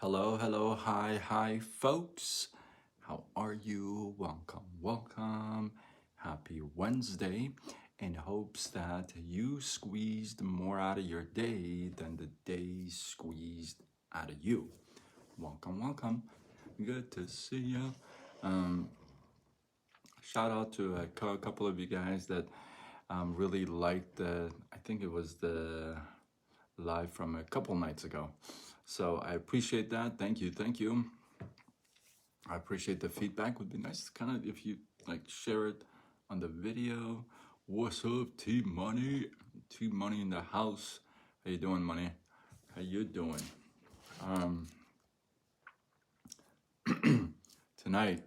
Hello, hello, hi, folks. How are you? Welcome. Happy Wednesday. In hopes that you squeezed more out of your day than the day squeezed out of you. Welcome. Good to see you. Shout out to a couple of you guys that really liked I think it was the live from a couple nights ago. So I appreciate that. Thank you. I appreciate the feedback. Would be nice kind of if you like share it on the video. What's up, T Money? T Money in the house. How you doing, Money? How you doing? Tonight,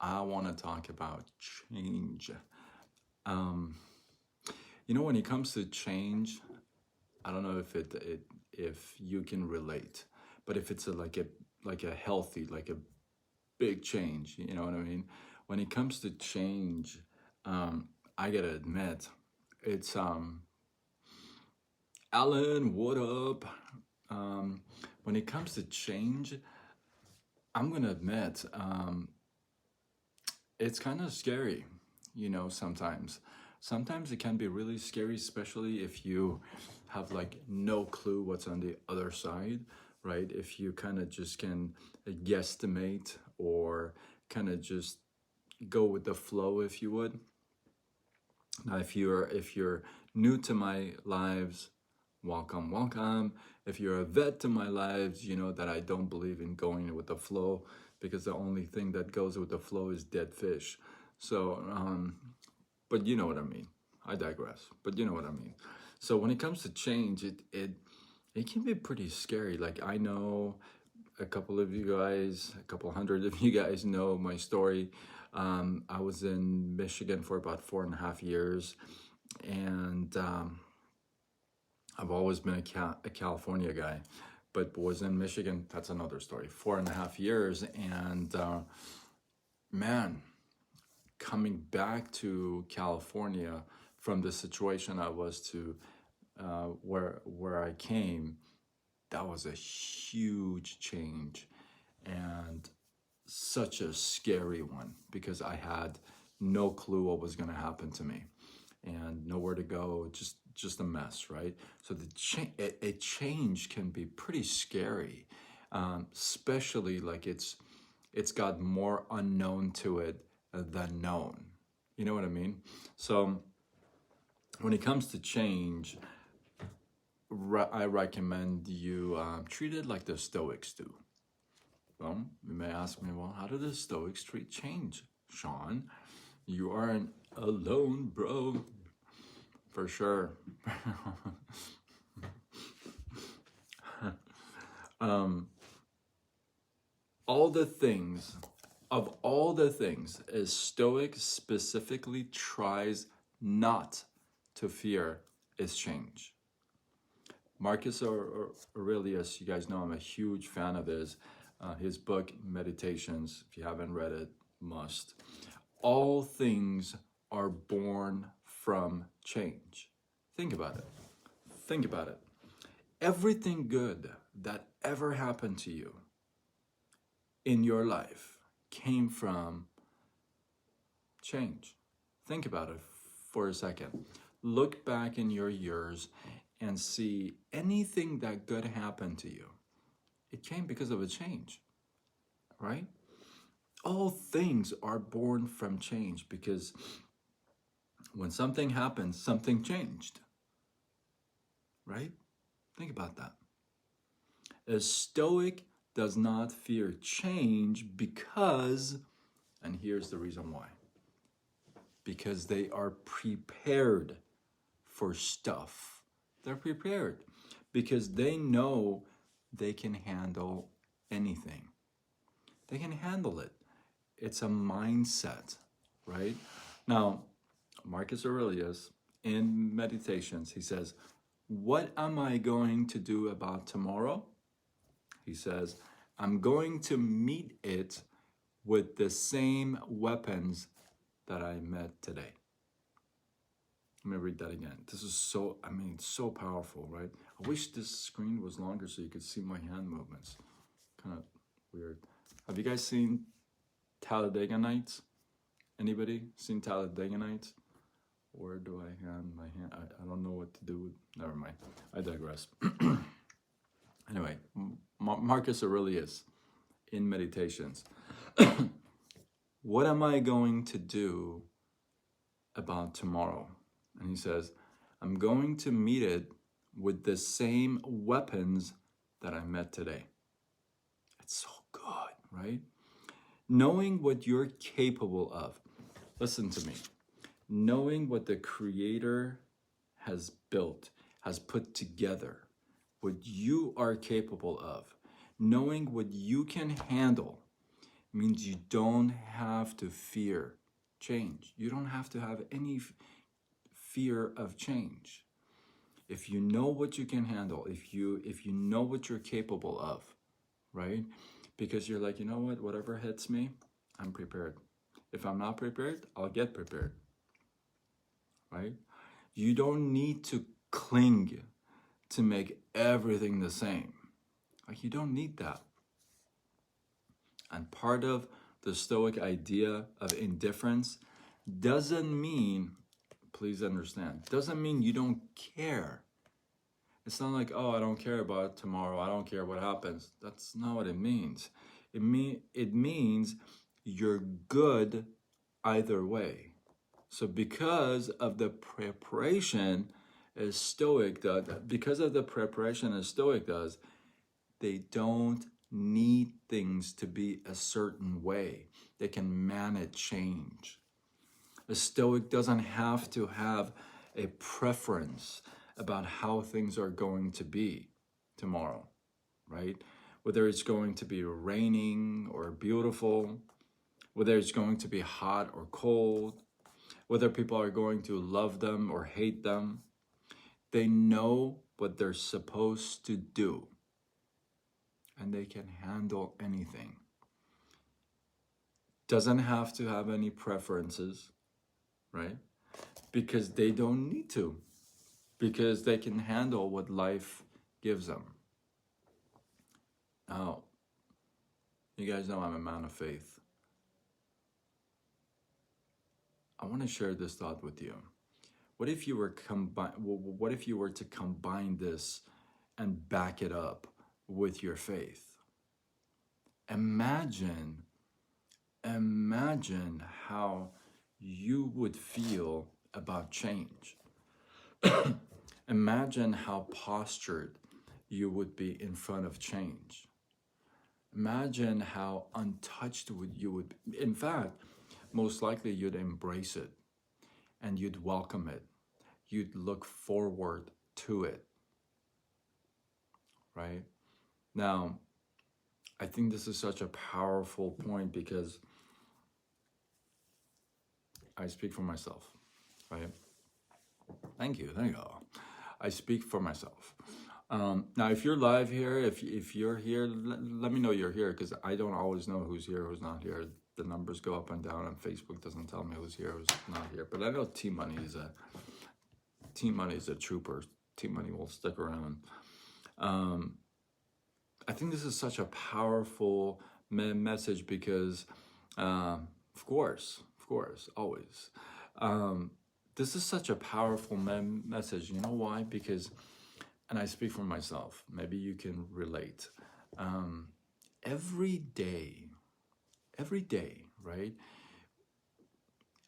I want to talk about change. When it comes to change, I don't know if you can relate, but if it's like a healthy, like a big change, you know what I mean? When it comes to change, I gotta admit, it's Alan, what up? When it comes to change, I'm gonna admit, it's kind of scary, sometimes. Sometimes it can be really scary, especially if you have like no clue what's on the other side, right? If you kind of just can guesstimate or kind of just go with the flow, if you would. Now, if you're new to my lives, welcome. If you're a vet to my lives, you know that I don't believe in going with the flow because the only thing that goes with the flow is dead fish. So, but you know what I mean. I digress, but you know what I mean. So when it comes to change, it can be pretty scary. Like I know a couple of you guys, a couple hundred of you guys know my story. I was in Michigan for about 4.5 years, and I've always been a California guy, but was in Michigan. That's another story. 4.5 years, and man, coming back to California from the situation I was to where I came, that was a huge change and such a scary one because I had no clue what was going to happen to me and nowhere to go, just a mess, right? So a change can be pretty scary, especially like it's got more unknown to it than known. You know what I mean? So when it comes to change, I recommend you treat it like the Stoics do. Well, you may ask me, well, how do the Stoics treat change, Sean? You aren't alone, bro. For sure. All the things, a Stoic specifically tries not to fear is change. Marcus Aurelius, you guys know I'm a huge fan of his book, Meditations. If you haven't read it, must. All things are born from change. Think about it. Everything good that ever happened to you in your life came from change. Think about it for a second. Look back in your years and see anything that good happened to you. It came because of a change, right? All things are born from change because when something happened, something changed, right? Think about that. A Stoic does not fear change because, and here's the reason why, because they are prepared for stuff. They're prepared because they know they can handle anything. They can handle it. It's a mindset, right? Now, Marcus Aurelius, in Meditations, he says, what am I going to do about tomorrow? He says, I'm going to meet it with the same weapons that I met today. Let me read that again. This is so powerful, right? I wish this screen was longer so you could see my hand movements. kind of weird. Have you guys seen Talladega Nights? Anybody seen Talladega Nights? Where do I have my hand? I don't know what to do with. Never mind. I digress. Anyway, Marcus Aurelius in Meditations. What am I going to do about tomorrow? And he says, I'm going to meet it with the same weapons that I met today. It's so good, right? Knowing what you're capable of. Listen to me. Knowing what the Creator has built, has put together, what you are capable of, knowing what you can handle, means you don't have to fear change. You don't have to have any fear of change. If you know what you can handle, if you know what you're capable of, right? Because you're like, you know what, whatever hits me, I'm prepared. If I'm not prepared, I'll get prepared, right? You don't need to cling to make everything the same. Like, you don't need that. And part of the Stoic idea of indifference doesn't mean, please understand, doesn't mean you don't care. It's not like, oh, I don't care about tomorrow. I don't care what happens. That's not what it means. It means you're good either way. So because of the preparation as Stoic does, they don't need things to be a certain way. They can manage change. A Stoic doesn't have to have a preference about how things are going to be tomorrow, right? Whether it's going to be raining or beautiful, whether it's going to be hot or cold, whether people are going to love them or hate them. They know what they're supposed to do, and they can handle anything. Doesn't have to have any preferences, right? Because they don't need to, because they can handle what life gives them. Now, you guys know I'm a man of faith. I want to share this thought with you. What if you were to combine this and back it up with your faith? Imagine how you would feel about change. Imagine how postured you would be in front of change. Imagine how untouched you would be. In fact, most likely you'd embrace it and you'd welcome it. You'd look forward to it, right? Now, I think this is such a powerful point because I speak for myself, right? Thank you. I speak for myself. Now, if you're live here, if you're here, let me know you're here, because I don't always know who's here, who's not here. The numbers go up and down, and Facebook doesn't tell me who's here, who's not here. But I know Team Money is a trooper. Team Money will stick around. I think this is such a powerful message because, of course, always. This is such a powerful message. You know why? Because, and I speak for myself, maybe you can relate. Every day, right?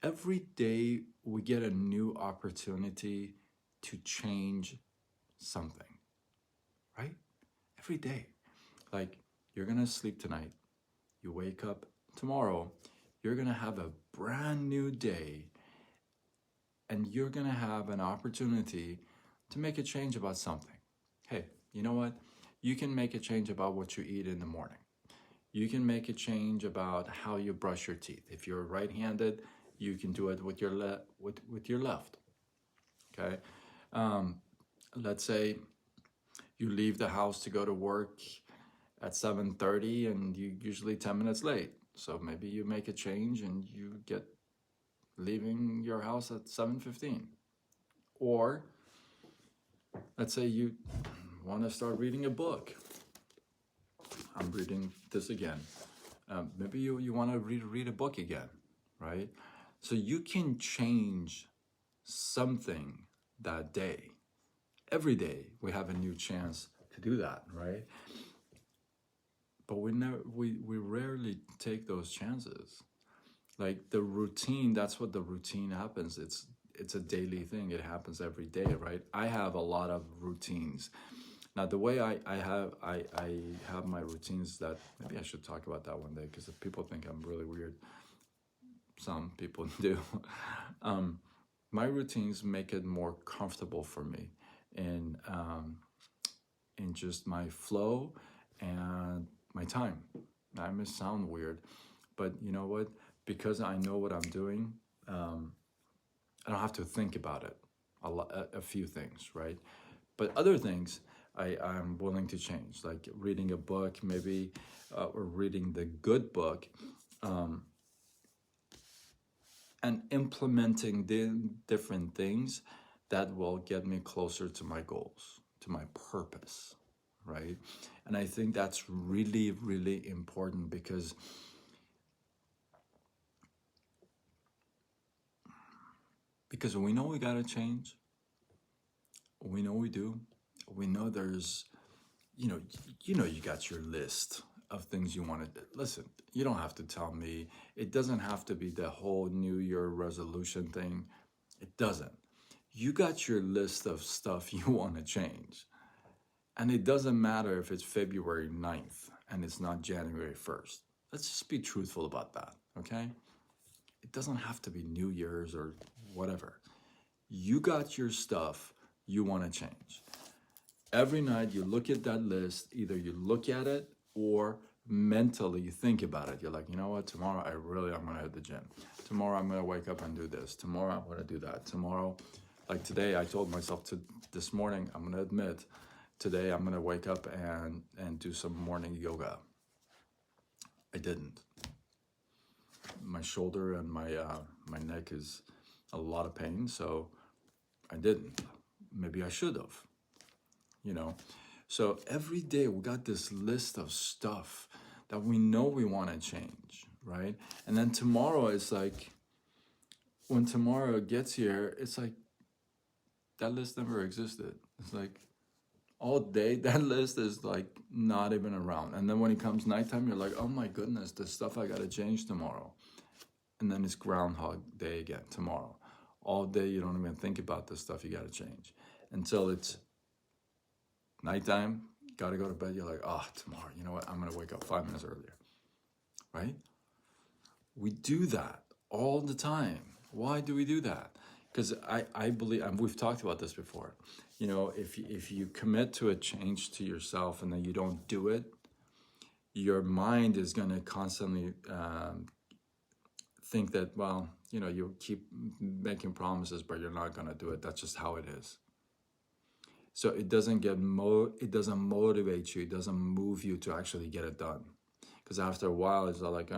Every day we get a new opportunity to change something, right? Every day. Like, you're gonna sleep tonight, you wake up tomorrow, you're gonna have a brand new day, and you're gonna have an opportunity to make a change about something. Hey, you know what? You can make a change about what you eat in the morning. You can make a change about how you brush your teeth. If you're right-handed, you can do it with your left. Okay. Let's say you leave the house to go to work at 7:30 and you're usually 10 minutes late. So maybe you make a change and you get leaving your house at 7:15. Or let's say you want to start reading a book. I'm reading this again. Maybe you want to read a book again, right? So you can change something that day. Every day we have a new chance to do that, right? But we rarely take those chances. Like the routine, that's what the routine happens. It's a daily thing. It happens every day, right? I have a lot of routines. Now the way I have my routines, that maybe I should talk about that one day, because if people think I'm really weird, some people do. My routines make it more comfortable for me in just my flow and my time. I may sound weird, but you know what? Because I know what I'm doing, I don't have to think about it. A few things, right? But other things, I'm willing to change, like reading a book, maybe, or reading the good book, and implementing the different things that will get me closer to my goals, to my purpose, right? And I think that's really, really important, because we know we gotta change. We know we do. We know there's, you got your list of things you want to do. Listen, you don't have to tell me. It doesn't have to be the whole New Year resolution thing. It doesn't. You got your list of stuff you want to change. And it doesn't matter if it's February 9th and it's not January 1st. Let's just be truthful about that, okay? It doesn't have to be New Year's or whatever. You got your stuff you want to change. Every night you look at that list, either you look at it or mentally you think about it. You're like, you know what, tomorrow I'm going to hit the gym. Tomorrow I'm going to wake up and do this. Tomorrow I'm going to do that. Tomorrow, like today, I told myself this morning, I'm going to admit, today I'm going to wake up and do some morning yoga. I didn't. My shoulder and my neck is a lot of pain, so I didn't. Maybe I should have. So every day we got this list of stuff that we know we want to change, right? And then tomorrow is like, when tomorrow gets here, it's like that list never existed. It's like all day that list is like not even around. And then when it comes nighttime, you're like, oh my goodness, the stuff I got to change tomorrow. And then it's Groundhog Day again tomorrow. All day you don't even think about the stuff you got to change until it's nighttime, got to go to bed. You're like, oh, tomorrow, you know what? I'm going to wake up 5 minutes earlier, right? We do that all the time. Why do we do that? Because I believe, and we've talked about this before, if you commit to a change to yourself and then you don't do it, your mind is going to constantly think that, well, you keep making promises, but you're not going to do it. That's just how it is. So it doesn't it doesn't motivate you. It doesn't move you to actually get it done. Because after a while, it's like,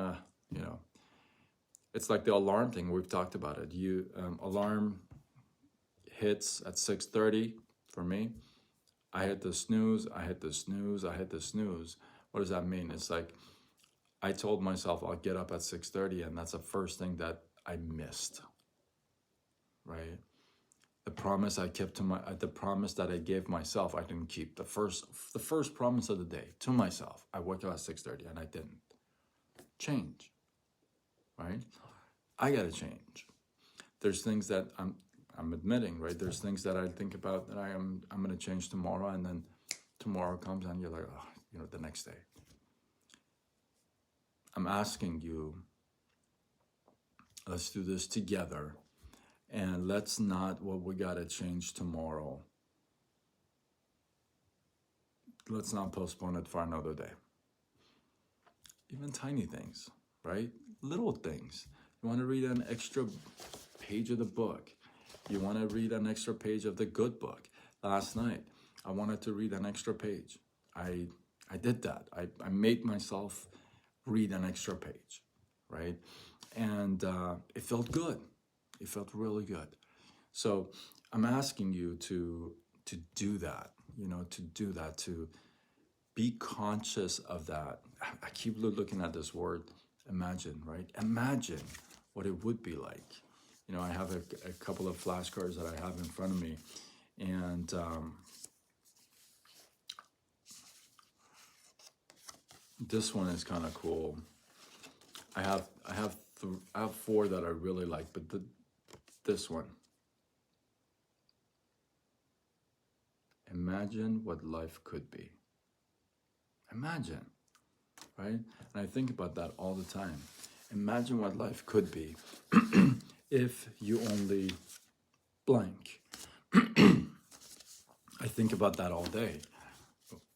it's like the alarm thing. We've talked about it. Alarm hits at 6:30 for me. I hit the snooze. I hit the snooze. I hit the snooze. What does that mean? It's like I told myself I'll get up at 6:30, and that's the first thing that I missed. Right. The promise I kept the promise that I gave myself, I didn't keep. The first promise of the day to myself, I woke up at 6:30 and I didn't. Change, right? I gotta change. There's things that I'm admitting, right? There's things that I think about that I'm gonna change tomorrow, and then tomorrow comes and you're like, oh, the next day. I'm asking you, let's do this together. And let's not, what we got to change tomorrow. Let's not postpone it for another day. Even tiny things, right? Little things. You want to read an extra page of the book. You want to read an extra page of the good book. Last night, I wanted to read an extra page. I did that. I made myself read an extra page, right? And it felt good. It felt really good. So I'm asking you to do that, to be conscious of that. I keep looking at this word, imagine, right? Imagine what it would be like. You know, I have a couple of flashcards that I have in front of me, and this one is kind of cool. I have four that I really like, but this one. Imagine what life could be. Imagine, right? And I think about that all the time. Imagine what life could be if you only blank. I think about that all day.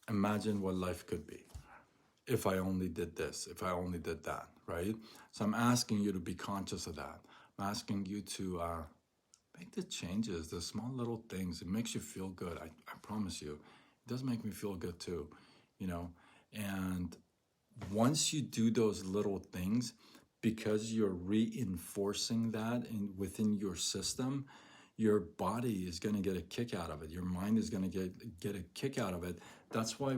Imagine what life could be if I only did this, if I only did that, right? So I'm asking you to be conscious of that. I'm asking you to make the changes, the small little things. It makes you feel good. I promise you. It does make me feel good too, you know? And once you do those little things, because you're reinforcing that within your system, your body is going to get a kick out of it. Your mind is going to get a kick out of it. That's why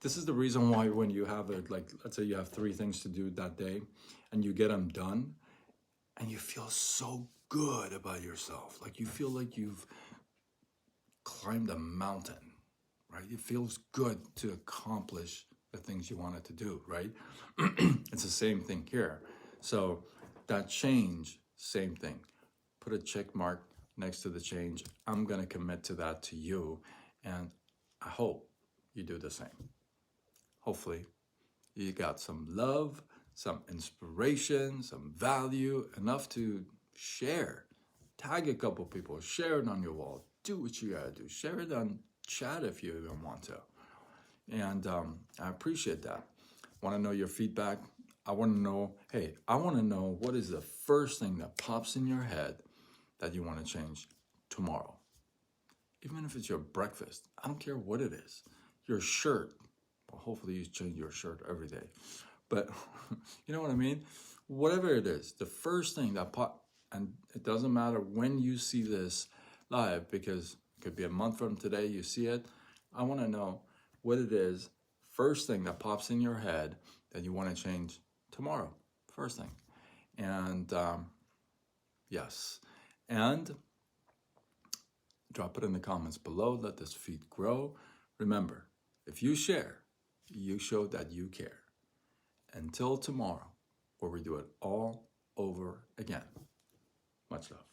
this is the reason why when you have like, let's say you have 3 things to do that day and you get them done and you feel so good about yourself. Like you feel like you've climbed a mountain, right? It feels good to accomplish the things you wanted to do, right? It's the same thing here. So that change, same thing. Put a check mark next to the change. I'm going to commit to that to you. And I hope you do the same. Hopefully you got some love, some inspiration, some value, enough to share. Tag a couple people, share it on your wall. Do what you gotta do. Share it on chat if you even want to. And I appreciate that. Want to know your feedback? I want to know, hey, I want to know what is the first thing that pops in your head that you want to change tomorrow. Even if it's your breakfast, I don't care what it is. Your shirt. Well, hopefully you change your shirt every day. But you know what I mean? Whatever it is, the first thing that and it doesn't matter when you see this live, because it could be a month from today you see it. I want to know what it is, first thing that pops in your head that you want to change tomorrow. First thing. And yes. And drop it in the comments below. Let this feed grow. Remember, if you share, you show that you care. Until tomorrow, where we do it all over again. Much love.